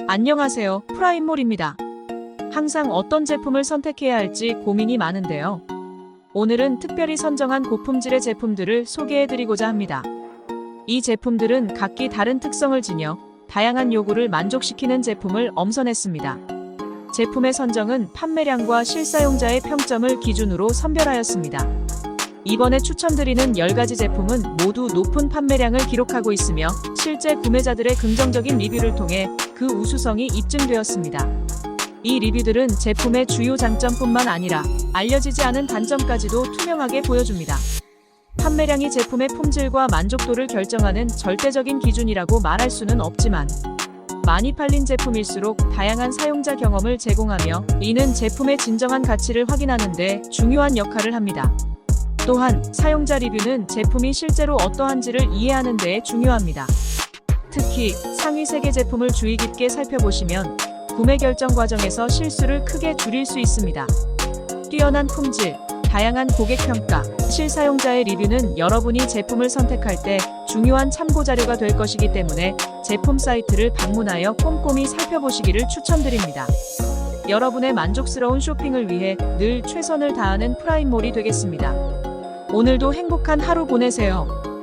안녕하세요. 프라임몰입니다. 항상 어떤 제품을 선택해야 할지 고민이 많은데요. 오늘은 특별히 선정한 고품질의 제품들을 소개해드리고자 합니다. 이 제품들은 각기 다른 특성을 지녀 다양한 요구를 만족시키는 제품을 엄선했습니다. 제품의 선정은 판매량과 실사용자의 평점을 기준으로 선별하였습니다. 이번에 추천드리는 10가지 제품은 모두 높은 판매량을 기록하고 있으며 실제 구매자들의 긍정적인 리뷰를 통해 그 우수성이 입증되었습니다. 이 리뷰들은 제품의 주요 장점뿐만 아니라 알려지지 않은 단점까지도 투명하게 보여줍니다. 판매량이 제품의 품질과 만족도를 결정하는 절대적인 기준이라고 말할 수는 없지만 많이 팔린 제품일수록 다양한 사용자 경험을 제공하며 이는 제품의 진정한 가치를 확인하는 데 중요한 역할을 합니다. 또한 사용자 리뷰는 제품이 실제로 어떠한지를 이해하는 데 중요합니다. 특히 상위 3개 제품을 주의 깊게 살펴보시면 구매 결정 과정에서 실수를 크게 줄일 수 있습니다. 뛰어난 품질, 다양한 고객 평가, 실사용자의 리뷰는 여러분이 제품을 선택할 때 중요한 참고 자료가 될 것이기 때문에 제품 사이트를 방문하여 꼼꼼히 살펴보시기를 추천드립니다. 여러분의 만족스러운 쇼핑을 위해 늘 최선을 다하는 프라임몰이 되겠습니다. 오늘도 행복한 하루 보내세요.